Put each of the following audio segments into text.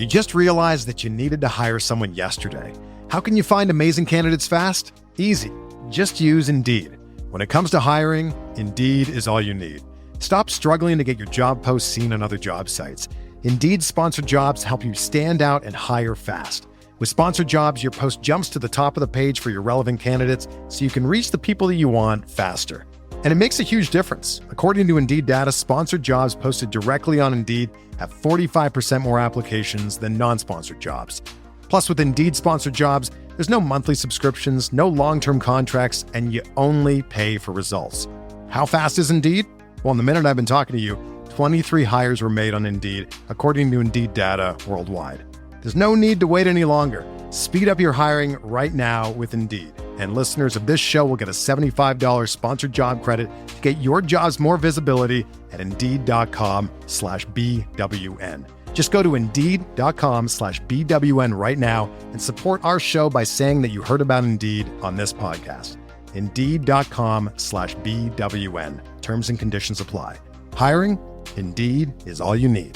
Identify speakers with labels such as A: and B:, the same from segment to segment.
A: You just realized that you needed to hire someone yesterday. How can you find amazing candidates fast? Easy. Just use Indeed. When it comes to hiring, Indeed is all you need. Stop struggling to get your job posts seen on other job sites. Indeed sponsored jobs help you stand out and hire fast. With sponsored jobs, your post jumps to the top of the page for your relevant candidates so you can reach the people that you want faster. And it makes a huge difference. According to Indeed data, sponsored jobs posted directly on Indeed have 45% more applications than non-sponsored jobs. Plus, with Indeed sponsored jobs, there's no monthly subscriptions, no long-term contracts, and you only pay for results. How fast is Indeed? Well, in the minute I've been talking to you, 23 hires were made on Indeed, according to Indeed data worldwide. There's no need to wait any longer. Speed up your hiring right now with Indeed. And listeners of this show will get a $75 sponsored job credit to get your jobs more visibility at Indeed.com/BWN. Just go to Indeed.com/BWN right now and support our show by saying that you heard about Indeed on this podcast. Indeed.com/BWN. Terms and conditions apply. Hiring? Indeed is all you need.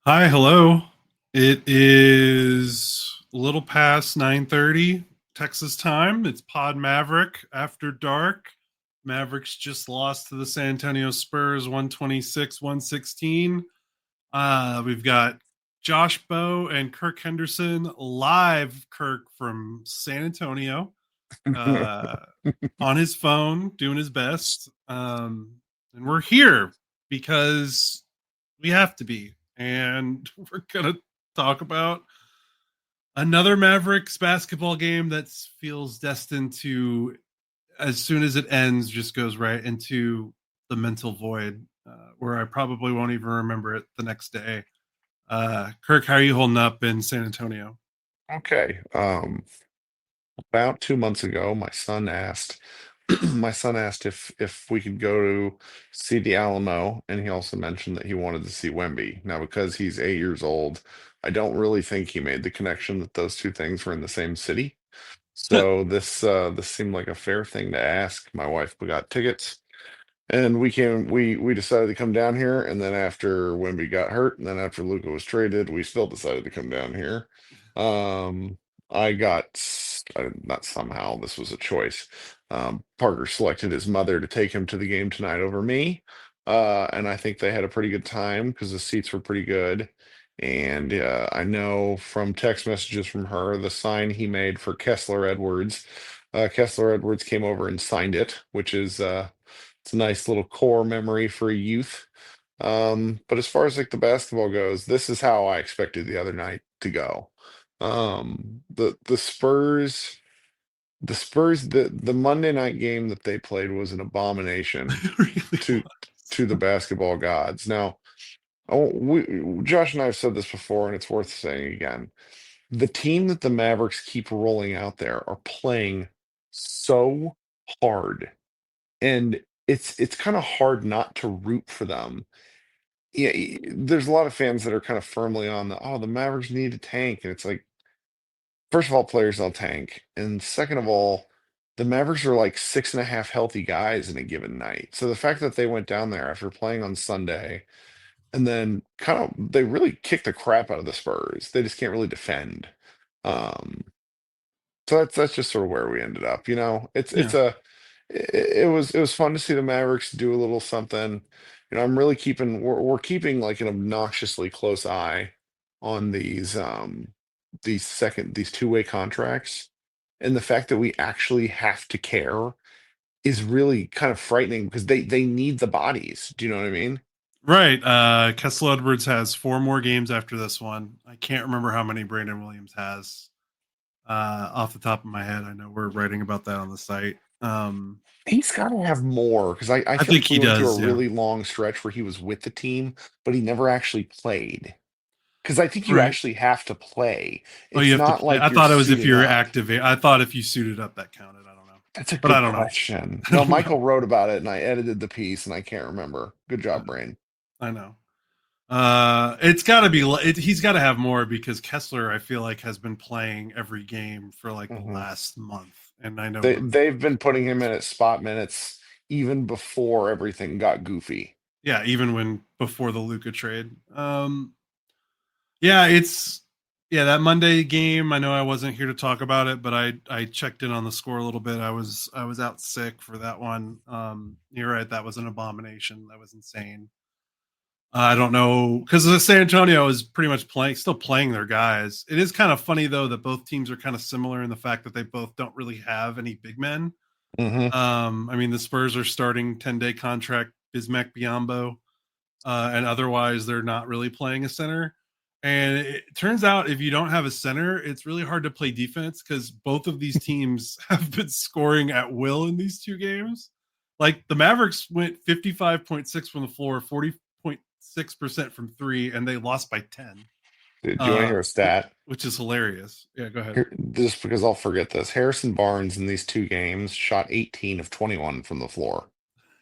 B: Hi, hello. It is a little past 9:30 Texas time. It's Pod Maverick after dark. Mavericks just lost to the San Antonio Spurs 126-116. We've got Josh Bowe and Kirk Henderson, live Kirk from San Antonio, on his phone, doing his best. And we're here because we have to be. And we're going to talk about another Mavericks basketball game that feels destined to, as soon as it ends, just goes right into the mental void where I probably won't even remember it the next day. Kirk, how are you holding up in San Antonio?
C: Okay. About 2 months ago, my son asked if we could go to see the Alamo, and he also mentioned that he wanted to see Wemby. Now, because he's 8 years old, I don't really think he made the connection that those two things were in the same city. So this seemed like a fair thing to ask. My wife got tickets, and we decided to come down here. And then after Wemby got hurt, and then after Luka was traded, we still decided to come down here. Um, I got not somehow, this was a choice. Parker selected his mother to take him to the game tonight over me. And I think they had a pretty good time because the seats were pretty good. And I know from text messages from her, the sign he made for Kessler Edwards. Kessler Edwards came over and signed it, which is it's a nice little core memory for a youth. But as far as like the basketball goes, this is how I expected the other night to go. The Spurs, the Monday night game that they played was an abomination
B: It really
C: to
B: was.
C: to the basketball gods. Now, Josh and I have said this before, and it's worth saying again. The team that the Mavericks keep rolling out there are playing so hard, and it's kind of hard not to root for them. Yeah, there's a lot of fans that are kind of firmly on the Mavericks need to tank, and it's like, first of all, players don't tank, and second of all, the Mavericks are like six and a half healthy guys in a given night. So the fact that they went down there after playing on Sunday and then kind of they really kicked the crap out of the Spurs. They just can't really defend. Um, so that's just sort of where we ended up.
B: Yeah.
C: It was fun to see the Mavericks do a little something. I'm really we're keeping like an obnoxiously close eye on these two-way contracts, and the fact that we actually have to care is really kind of frightening because they need the bodies. Do you know what I mean?
B: Right. Kessel Edwards has 4 more games after this one. I can't remember how many Brandon Williams has off the top of my head. I know we're writing about that on the site.
C: He's got to have more because I
B: I
C: feel
B: think
C: like we
B: he
C: went through
B: does.
C: a
B: Yeah.
C: really long stretch where he was with the team, but he never actually played. Because I think you
B: Right.
C: actually have to play.
B: Oh, you
C: It's
B: have to
C: not
B: play.
C: like
B: I
C: you're
B: thought it was if
C: suiting
B: you were
C: up.
B: activate. I thought if you suited up that counted. I don't know,
C: That's a
B: but I
C: good
B: don't know.
C: question.
B: I
C: No,
B: don't
C: Michael
B: know.
C: wrote about it and I edited the piece and I can't remember. Good
B: I
C: job,
B: know.
C: Brain.
B: I know. It's got to be. He's got to have more because Kessler, I feel like, has been playing every game for like the
C: Hmm.
B: last month, and I know
C: They've been putting him in at spot minutes even before everything got goofy.
B: yeah, even when before the Luca trade. Yeah, it's yeah that Monday game. I know I wasn't here to talk about it, but I checked in on the score a little bit. I was out sick for that one. You're right, that was an abomination. That was insane. I don't know because San Antonio is pretty much still playing their guys. It is kind of funny though that both teams are kind of similar in the fact that they both don't really have any big men.
C: Hmm.
B: I mean, the Spurs are starting 10-day contract Bismack Biyombo, and otherwise they're not really playing a center. And it turns out if you don't have a center, it's really hard to play defense because both of these teams have been scoring at will in these 2 games. Like the Mavericks went 55.6 from the floor, 40.6% from 3, and they lost by 10,
C: Do you want to hear a stat?
B: which is hilarious. Yeah, go ahead.
C: Here, just because I'll forget this. Harrison Barnes in these 2 games shot 18 of 21 from the floor.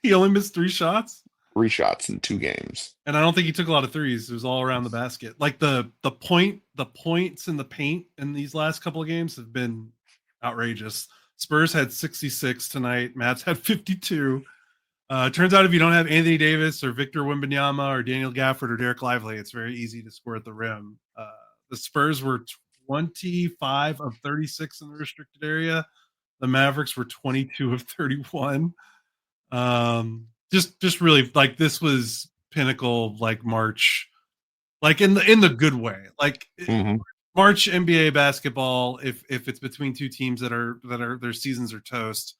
B: He only missed 3 shots.
C: 3 shots in 2 games.
B: And I don't think he took a lot of threes. It was all around the basket. Like the points in the paint in these last couple of games have been outrageous. Spurs had 66 tonight. Mavs had 52. Turns out if you don't have Anthony Davis or Victor Wembanyama or Daniel Gafford or Derek Lively, it's very easy to score at the rim. The Spurs were 25 of 36 in the restricted area. The Mavericks were 22 of 31. Just really like this was pinnacle like March, like in the good way, like
C: Hmm.
B: March NBA basketball. If it's between 2 teams that are their seasons are toast,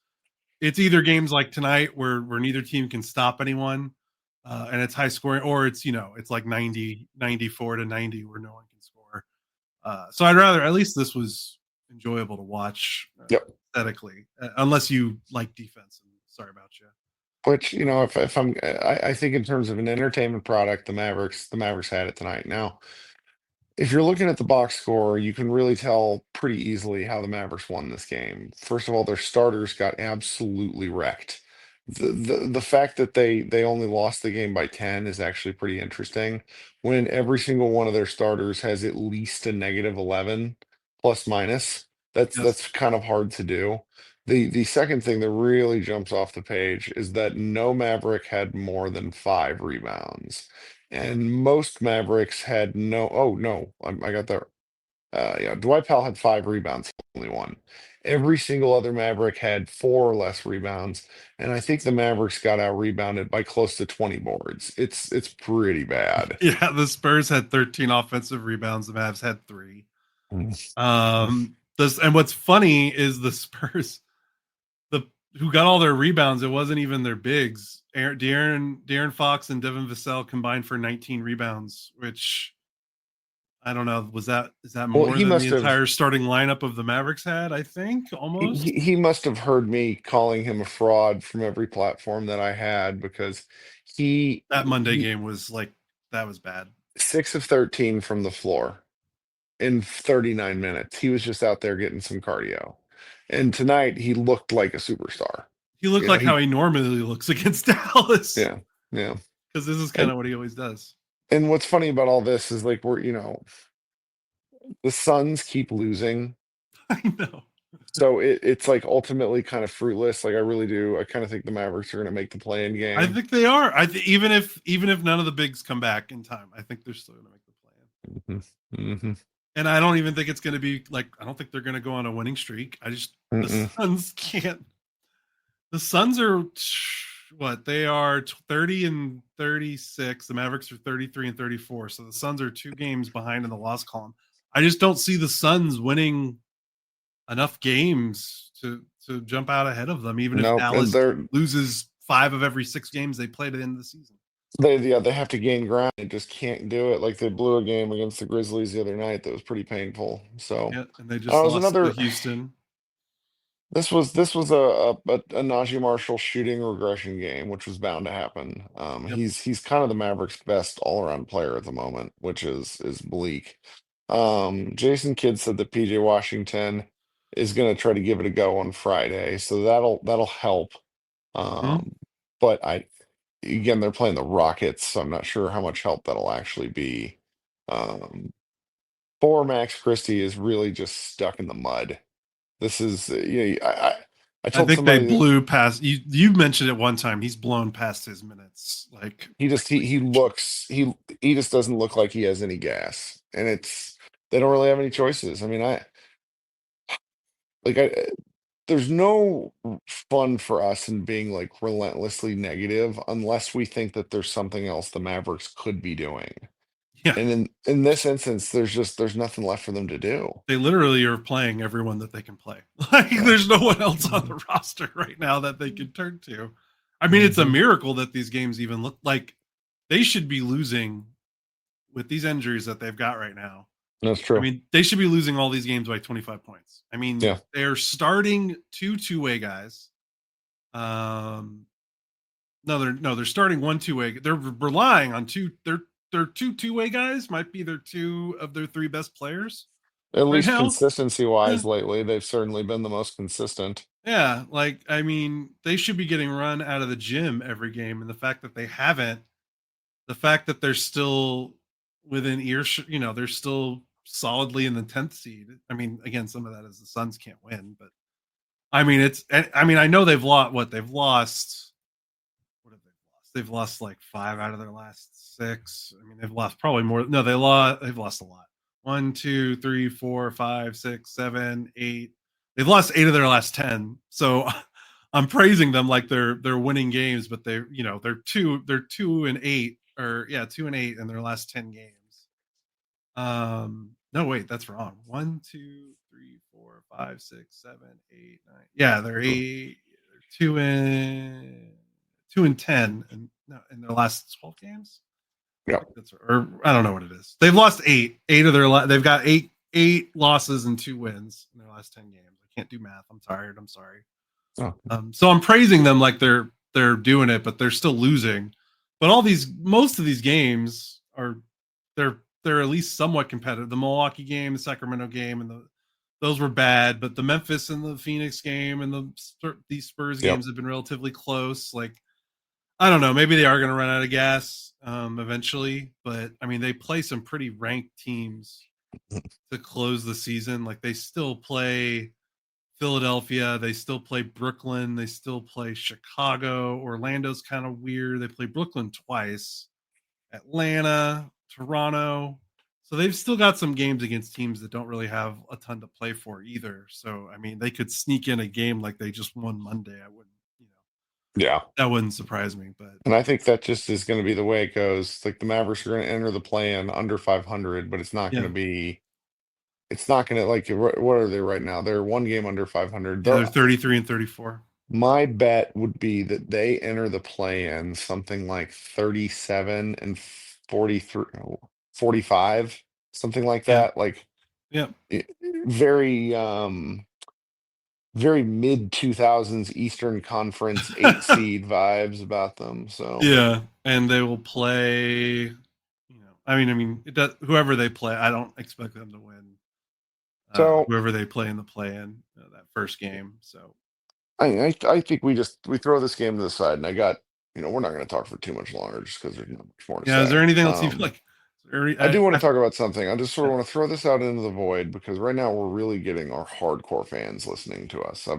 B: it's either games like tonight where neither team can stop anyone, and it's high scoring, or it's like 90, 94 to 90 where no one can score. So I'd rather at least this was enjoyable to watch
C: Yep.
B: aesthetically, unless you like defense. And sorry about you.
C: Which, if I think in terms of an entertainment product, the Mavericks had it tonight. Now, if you're looking at the box score, you can really tell pretty easily how the Mavericks won this game. First of all, their starters got absolutely wrecked. The fact that they only lost the game by 10 is actually pretty interesting when every single one of their starters has at least a negative 11 plus minus.
B: Yes.
C: That's kind of hard to do. The second thing that really jumps off the page is that no Maverick had more than 5 rebounds. And most Mavericks had no. Oh no, I got that. Yeah, Dwight Powell had 5 rebounds, only one. Every single other Maverick had 4 or less rebounds, and I think the Mavericks got out rebounded by close to 20 boards. It's pretty bad.
B: Yeah, the Spurs had 13 offensive rebounds. The Mavs had 3. This and what's funny is the Spurs, the who got all their rebounds. It wasn't even their bigs. De'Aaron Fox and Devin Vassell combined for 19 rebounds, which I don't know. Is that
C: Well,
B: more
C: he
B: than the
C: must have
B: entire starting lineup of the Mavericks had? I think
C: he,
B: almost.
C: he he must have heard me calling him a fraud from every platform that I had because he
B: That Monday
C: he
B: game was like that was bad.
C: 6 of 13 from the floor in 39 minutes. He was just out there getting some cardio. And tonight he looked like a superstar.
B: He looked like how
C: He
B: he normally looks against Dallas
C: yeah, yeah.
B: because this is kind
C: And
B: of what he always does.
C: and what's funny about all this is like the Suns keep losing.
B: I know.
C: So it's like ultimately kind of fruitless. Like I really do. I kind of think the Mavericks are going to make the play-in
B: I
C: game.
B: think they are. Even if none of the bigs come back in time, I think they're still going to make the play.
C: Hmm. Hmm.
B: And I don't even think it's going to be like I don't think they're going to go on a winning streak. The
C: Mm-mm.
B: Suns can't. The Suns are what they are 30 and 36. The Mavericks are 33 and 34. So the Suns are 2 games behind in the loss column. I just don't see the Suns winning enough games to jump out ahead of them, even if
C: Nope, and
B: Dallas loses 5 of every 6 games they played at the end of the season.
C: they have to gain ground. They just can't do it. Like they blew a game against the Grizzlies the other night that was pretty painful. So
B: Yeah, and they
C: it
B: just
C: was
B: lost to
C: another.
B: Houston.
C: This was a Najee Marshall shooting regression game, which was bound to happen.
B: Yep.
C: He's kind of the Mavericks' best all around player at the moment, which is bleak. Jason Kidd said that PJ Washington is going to try to give it a go on Friday, so that'll help.
B: Mhm.
C: Um, but again, they're playing the Rockets, so I'm not sure how much help that'll actually be. Um, Poor Max Christie is really just stuck in the mud. This is I
B: I
C: told
B: think they
C: somebody that
B: blew past you. You mentioned it one time. He's blown past his minutes. Like
C: he just he looks he just doesn't look like he has any gas, and it's they don't really have any choices. I mean, I there's no fun for us in being like relentlessly negative unless we think that there's something else the Mavericks could be doing.
B: yeah,
C: And in this instance, there's nothing left for them to do.
B: they literally are playing everyone that they can play. Like
C: Yeah.
B: there's no one else on the roster right now that they could turn to. I mean, it's a
C: Mhm.
B: miracle that these games even look like they should be losing with these injuries that they've got right now.
C: That's
B: I
C: true.
B: mean, they should be losing all these games by 25 points. I mean,
C: Yeah.
B: they're starting two-way guys. Um, no, they're starting one two-way. They're relying on their two-way guys might be their 2 of their 3 best players
C: At
B: right
C: least
B: now.
C: consistency
B: Yeah,
C: wise lately, they've certainly been the most consistent.
B: yeah, like I mean, they should be getting run out of the gym every game, and the fact that they haven't, the fact that they're still within earshot, they're still solidly in the 10th seed. I mean, again, some of that is the Suns can't win, but I mean, I mean, I know they've lost what they've lost. What have they lost? They've lost like 5 out of their last 6. I mean, they've lost probably more. No, they've lost a lot. 1, 2, 3, 4, 5, 6, 7, 8. They've lost 8 of their last 10. So I'm praising them like they're winning games, but they're 2-8, or yeah, 2-8 in their last 10 games. No, wait, that's wrong. 1, 2, 3, 4, 5, 6, 7, 8, 9. Yeah, they're 8. They're 2-10, and no, in their last 12 games.
C: Yeah.
B: That's, or I don't know what it is. They've lost 8. 8 of their they've got eight losses and 2 wins in their last 10 games. I can't do math. I'm tired. I'm sorry.
C: Oh,
B: So I'm praising them like they're doing it, but they're still losing. But most of these games are they're at least somewhat competitive. The Milwaukee game, the Sacramento game, and those were bad. But the Memphis and the Phoenix game and these Spurs
C: yep.
B: games have been relatively close. Like I don't know, maybe they are going to run out of gas eventually. But I mean, they play some pretty ranked teams to close the season. Like they still play Philadelphia, they still play Brooklyn, they still play Chicago. Orlando's kind of weird. They play Brooklyn twice, Atlanta, Toronto. So they've still got some games against teams that don't really have a ton to play for either. So I mean, they could sneak in a game like they just won Monday. I wouldn't,
C: Yeah.
B: that wouldn't surprise me. But
C: And I think that just is going to be the way it goes. Like the Mavericks are going to enter the play-in under 500, but it's not going
B: yeah,
C: to be. It's not going to like. What are they right now? They're one game under 500.
B: yeah, they're 33 and 34.
C: My bet would be that they enter the play-in something like 37 and 43, 45, something like
B: Yeah,
C: that. Like
B: yeah,
C: i- very very mid 2000s Eastern Conference 8 seed vibes about them. So
B: yeah, and they will play. I mean, it does, whoever they play, I don't expect them to win.
C: so
B: Whoever they play in the play-in, that first game. So
C: I think we throw this game to the side, and I got we're not going to talk for too much longer just because there's not much more to
B: yeah, is there
C: say.
B: anything else you feel like?
C: I do want
B: I
C: to talk about something. I just sort of
B: yeah,
C: want to throw this out into the void because right now we're really getting our hardcore fans listening to us. A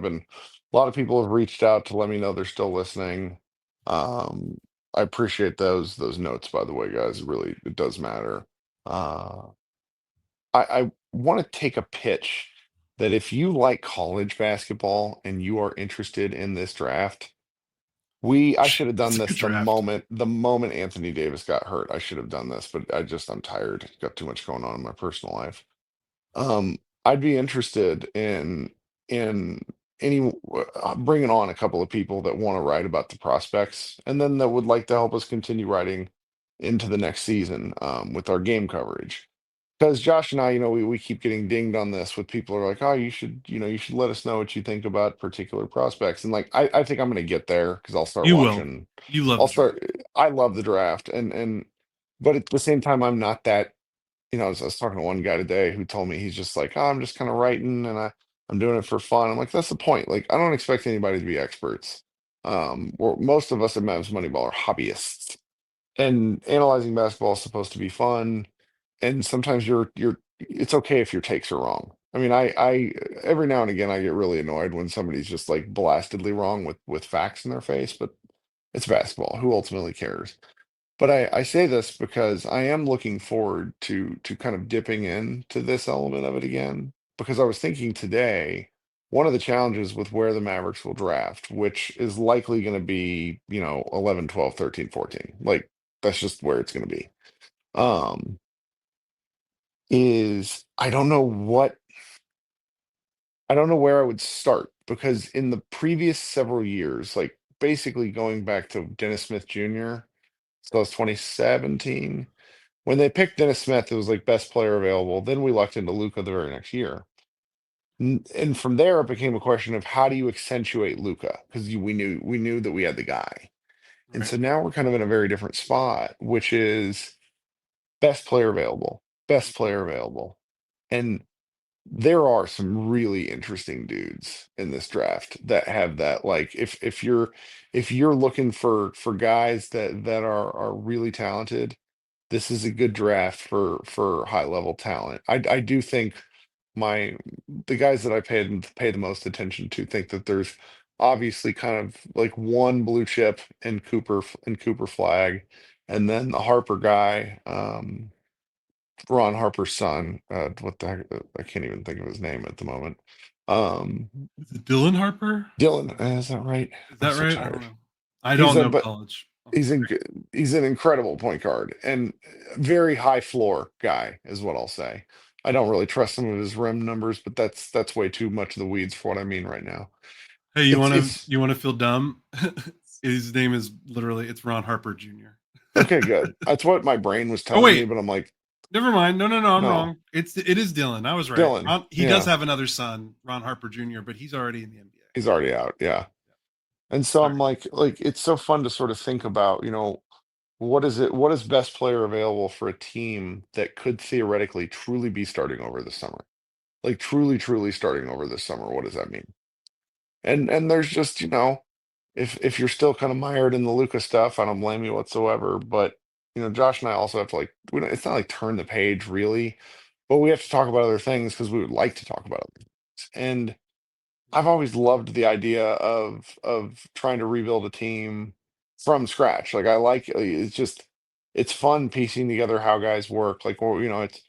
C: lot of people have reached out to let me know they're still listening. Um, I appreciate those notes, by the way, guys. It does matter. Uh, I want to take a pitch that if you like college basketball and you are interested in this draft, I should have done
B: it's a
C: this
B: good draft.
C: the moment Anthony Davis got hurt. I should have done this, but I'm tired. Got too much going on in my personal life. Um, I'd be interested in in any bringing on a couple of people that want to write about the prospects, and then that would like to help us continue writing into the next season with our game coverage. Because Josh and I, we keep getting dinged on this with people who are like, oh, you should let us know what you think about particular prospects. And like, I think I'm going to get there because I'll start
B: You will.
C: watching.
B: You love
C: I'll
B: the draft.
C: start. I love the draft, but at the same time, I'm not that. I was talking to one guy today who told me he's just like, oh, I'm just kind of writing and I'm doing it for fun. I'm like, that's the point. Like, I don't expect anybody to be experts. Most of us at Mavs Moneyball are hobbyists, and analyzing basketball is supposed to be fun. And sometimes it's okay if your takes are wrong. I mean, I every now and again I get really annoyed when somebody's just like blastedly wrong with facts in their face, but it's basketball. Who ultimately cares? But I say this because I am looking forward to kind of dipping into this element of it again. Because I was thinking today, one of the challenges with where the Mavericks will draft, which is likely going to be, 11, 12, 13, 14. Like that's just where it's going to be. Um, is I don't know where I would start because in the previous several years, like basically going back to Dennis Smith Jr., so that was 2017. When they picked Dennis Smith, it was like best player available. Then we lucked into Luca the very next year. And from there, it became a question of how do you accentuate Luca? Because we knew that we had the guy. And
B: Right.
C: so now we're kind of in a very different spot, which is best player available, best player available. And there are some really interesting dudes in this draft that have that. Like if you're looking for guys that are really talented, this is a good draft for high level talent. I do think my the guys that I pay the most attention to think that there's obviously kind of like one blue chip in Cooper Flag, and then the Harper guy, Ron Harper's son. What the heck? I can't even think of his name at the moment. Um,
B: Is it Dylan Harper?
C: Dylan, is that right?
B: Is
C: I'm
B: that
C: so
B: right? I don't
C: tired.
B: know. I
C: He's
B: don't
C: a
B: know
C: but
B: college. I'm
C: He's a
B: sorry.
C: g- he's an incredible point guard and very high floor guy is what I'll say. I don't really trust some of his rim numbers, but that's way too much of the weeds for what I mean right now.
B: Hey, you
C: It's
B: want to
C: it's
B: you want to feel dumb? His name is literally it's Ron Harper Jr.
C: okay, good. That's what my brain was
B: Oh
C: telling me,
B: wait,
C: but I'm like,
B: never mind. No, I'm
C: no,
B: wrong. It is Dylan. I was right.
C: Dylan,
B: He does
C: yeah,
B: have another son, Ron Harper Jr., but he's already in the NBA.
C: he's already out, yeah. And so
B: Sorry.
C: I'm like it's so fun to sort of think about, what is best player available for a team that could theoretically truly be starting over this summer? Like truly starting over this summer, what does that mean? And there's just, if you're still kind of mired in the Luca stuff, I don't blame you whatsoever. But Josh and I also have to like we don't, it's not like turn the page really, but we have to talk about other things because we would like to talk about other things. And I've always loved the idea of trying to rebuild a team from scratch. Like I like it's fun piecing together how guys work. Like it's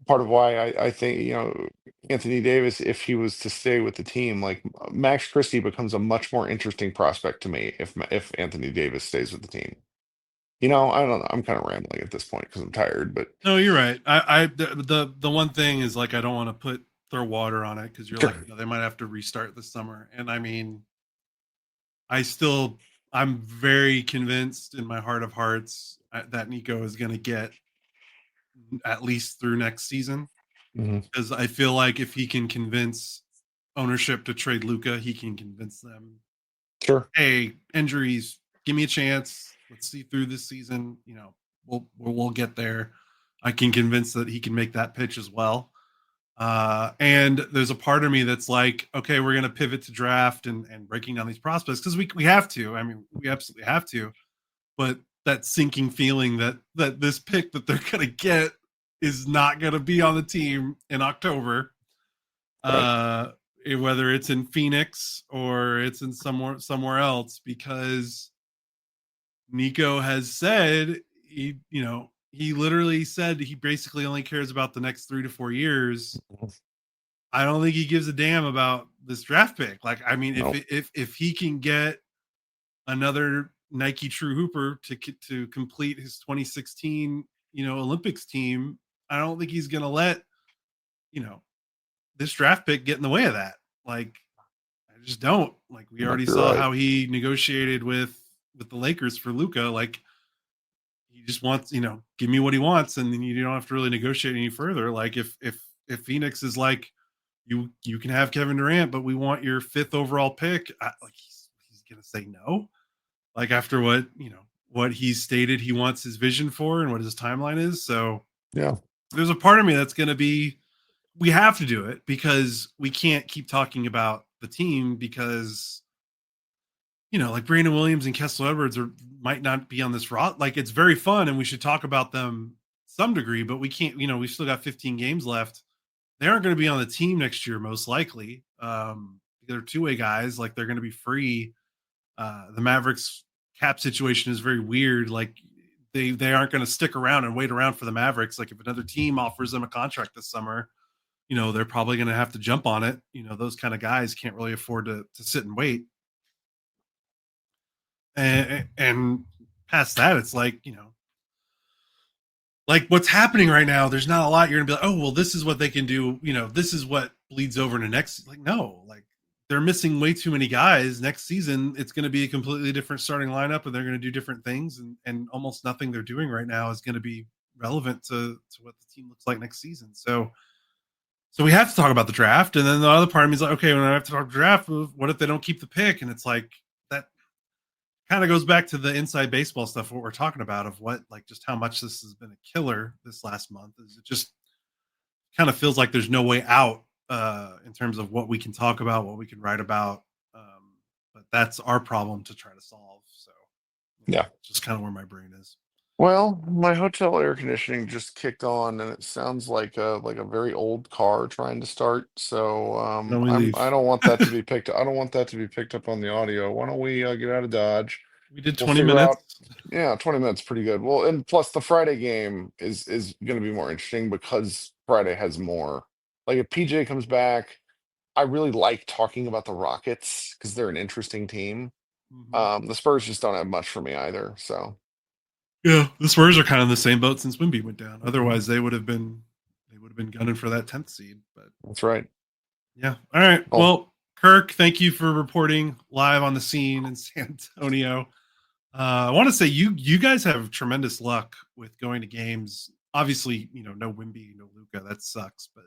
C: part of why I think Anthony Davis, if he was to stay with the team, like Max Christie becomes a much more interesting prospect to me if Anthony Davis stays with the team. I don't know. I'm kind of rambling at this point because I'm tired, but
B: No, you're right. The one thing is like I don't want to throw water on it because you're like
C: sure.
B: they might have to restart this summer, and I mean I still I'm very convinced in my heart of hearts that Nico is going to get at least through next season
C: Mhm.
B: because I feel like if he can convince ownership to trade Luca, he can convince them,
C: Sure.
B: hey, injuries, give me a chance. Let's see through this season. We'll get there. I can convince that he can make that pitch as well. And there's a part of me that's like, okay, we're going to pivot to draft and breaking down these prospects because we have to. I mean, we absolutely have to. But that sinking feeling that this pick that they're going to get is not going to be on the team in October,
C: Right.
B: uh, whether it's in Phoenix or it's in somewhere else, because Nico has said he literally said he basically only cares about the next 3 to 4 years.
C: Mhm.
B: I don't think he gives a damn about this draft pick. Like, I mean,
C: No.
B: if he can get another Nike True Hooper to complete his 2016 Olympics team, I don't think he's going to let you know this draft pick get in the way of that. Like, I just don't. Like, we already
C: You're
B: saw
C: right.
B: how he negotiated with the Lakers for Luca. Like, he just wants, give me what he wants, and then you don't have to really negotiate any further. Like, if Phoenix is like, you can have Kevin Durant, but we want your 5th overall pick, like he's gonna say no. Like, after what he's stated he wants his vision for and what his timeline is. So
C: Yeah.
B: there's a part of me that's gonna be, we have to do it because we can't keep talking about the team because like Brandon Williams and Kessler Edwards might not be on this route. Like, it's very fun and we should talk about them some degree, but we can't. We've still got 15 games left. They aren't going to be on the team next year, most likely. They're two-way guys. Like, they're going to be free. The Mavericks cap situation is very weird. Like, they aren't going to stick around and wait around for the Mavericks. Like, if another team offers them a contract this summer, they're probably going to have to jump on it. Those kind of guys can't really afford to sit and wait. And past that, it's like, like what's happening right now, there's not a lot you're gonna be like, oh well, this is what they can do, this is what bleeds over into next. Like, no, like, they're missing way too many guys. Next season it's going to be a completely different starting lineup and they're going to do different things, and almost nothing they're doing right now is going to be relevant to what the team looks like next season. So we have to talk about the draft, and then the other part of me is like, okay, when I have to talk draft, what if they don't keep the pick? And it's like, that kind of goes back to the inside baseball stuff, what we're talking about, of what, like, just how much this has been a killer this last month. Is it just kind of feels like there's no way out in terms of what we can talk about, what we can write about. But that's our problem to try to solve. So
C: Yeah.
B: just kind of where my brain is.
C: Well, my hotel air conditioning just kicked on, and it sounds like a very old car trying to start. So
B: Then we leave.
C: I don't want that to be picked. I don't want that to be picked up on the audio. Why don't we get out of Dodge?
B: We did
C: We'll
B: 20
C: figure
B: minutes.
C: out. Yeah, 20 minutes, pretty good. Well, and plus the Friday game is going to be more interesting because Friday has more. Like, if PJ comes back, I really like talking about the Rockets because they're an interesting team.
B: Mm-hmm.
C: The Spurs just don't have much for me either. So
B: Yeah, the Spurs are kind of in the same boat since Wimby went down. Otherwise, they would have been gunning for that 10th seed. But
C: that's right.
B: yeah, all right.
C: Oh.
B: Well, Kirk, thank you for reporting live on the scene in San Antonio. I want to say you guys have tremendous luck with going to games. Obviously, no Wimby, no Luca, that sucks. But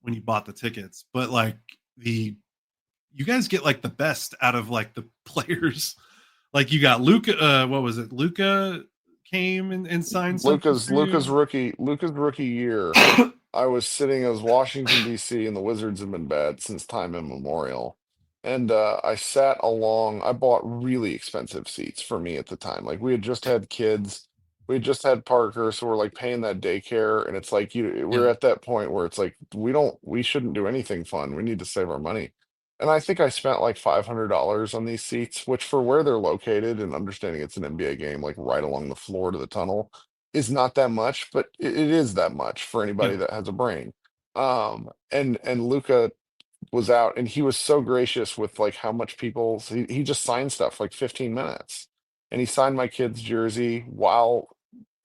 B: when you bought the tickets, but like you guys get like the best out of like the players. Like, you got Luca. What was it? Luca came and signed something for
C: Luca's
B: you?
C: rookie year. I was Washington D.C. and the Wizards have been bad since time immemorial. And I sat along. I bought really expensive seats for me at the time. Like, we had just had kids, we had just had Parker, so we're like paying that daycare, and it's like we're
B: Yeah.
C: at that point where it's like we shouldn't do anything fun. We need to save our money. And I think I spent like $500 on these seats, which for where they're located and understanding it's an NBA game, like right along the floor to the tunnel, is not that much, but it is that much for
B: Yeah.
C: anybody that has a brain. And Luca was out, and he was so gracious with like how much people he just signed stuff like 15 minutes, and he signed my kid's jersey while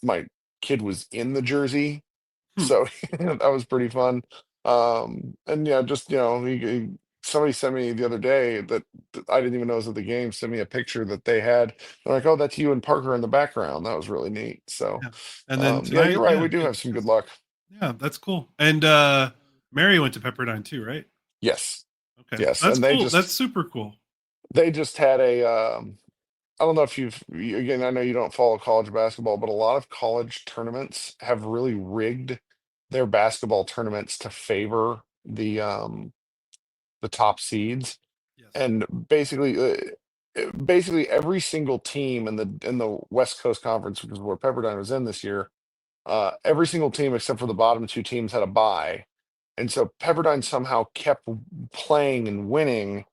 C: my kid was in the jersey,
B: Hmm.
C: so that was pretty fun. And yeah, just somebody sent me the other day that I didn't even know was at the game, sent me a picture that they had. They're like, oh, that's you and Parker in the background. That was really neat. So
B: Yeah. And then
C: yeah, you're
B: tonight,
C: right,
B: yeah,
C: we do have some good luck.
B: yeah, that's cool. And Mary went to Pepperdine too, right?
C: Yes.
B: Okay,
C: Yes,
B: that's
C: and
B: cool. That's super cool.
C: they just had a I don't know if again, I know you don't follow college basketball, but a lot of college tournaments have really rigged their basketball tournaments to favor the top seeds.
B: Yes.
C: And basically every single team in the West Coast Conference, which is where Pepperdine was in this year, every single team except for the bottom two teams had a bye. And so Pepperdine somehow kept playing and winning,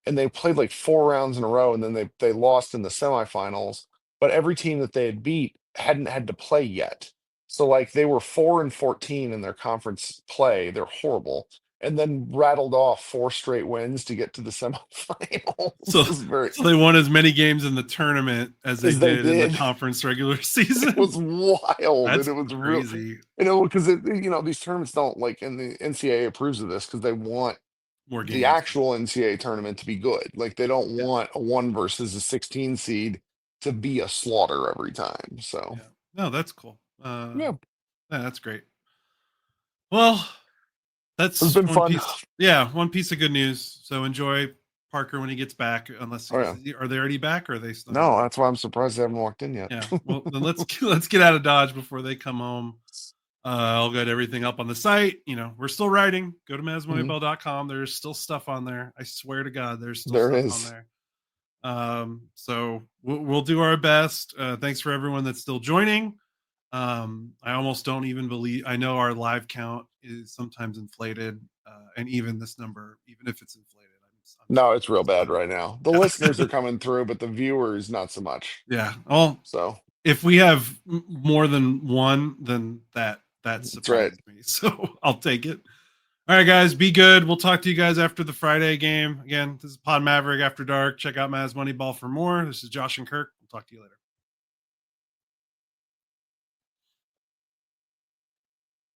C: and they played like 4 rounds in a row, and then they lost in the semifinals. But every team that they had beat hadn't had to play yet. So like they were 4-14 in their conference play. They're horrible. And then rattled off 4 straight wins to get to the semifinals.
B: So,
C: It was very
B: so they won as many games in the tournament as they
C: as they
B: did in the
C: did.
B: conference regular
C: It
B: season.
C: was wild, and
B: That's
C: it was real.
B: crazy.
C: Because these tournaments don't, like, and the NCAA approves of this because they want
B: more games.
C: the actual NCAA tournament to be good. Like they don't
B: Yeah.
C: want a 1 versus a 16 seed to be a slaughter every time. So
B: Yeah. No, that's cool.
C: yeah,
B: Yeah, that's great. Well,
C: it's
B: that's
C: been
B: one
C: fun.
B: piece. Yeah, one piece of good news. So enjoy Parker when he gets back. Unless
C: Oh yeah.
B: are they already back, or are they still?
C: No, that's why I'm surprised they haven't walked in yet.
B: Yeah. Well, then let's get out of Dodge before they come home. I'll get everything up on the site. We're still writing. Go to mazmoneybell.com. There's still stuff on there. I swear to God, there's still
C: There
B: stuff
C: is.
B: on there. So we'll do our best. Thanks for everyone that's still joining. I almost don't even believe. I know our live count is sometimes inflated, and even this number, even if it's inflated,
C: No, it's real bad right now. The
B: Yeah.
C: listeners are coming through, but the viewers not so much.
B: Yeah. Well,
C: So
B: if we have more than one, then that
C: that's
B: surprises
C: right.
B: me. So I'll take it. All right, guys, be good. We'll talk to you guys after the Friday game. Again, this is Pod Maverick After Dark. Check out Maz Moneyball for more. This is Josh and Kirk. We'll talk to you later.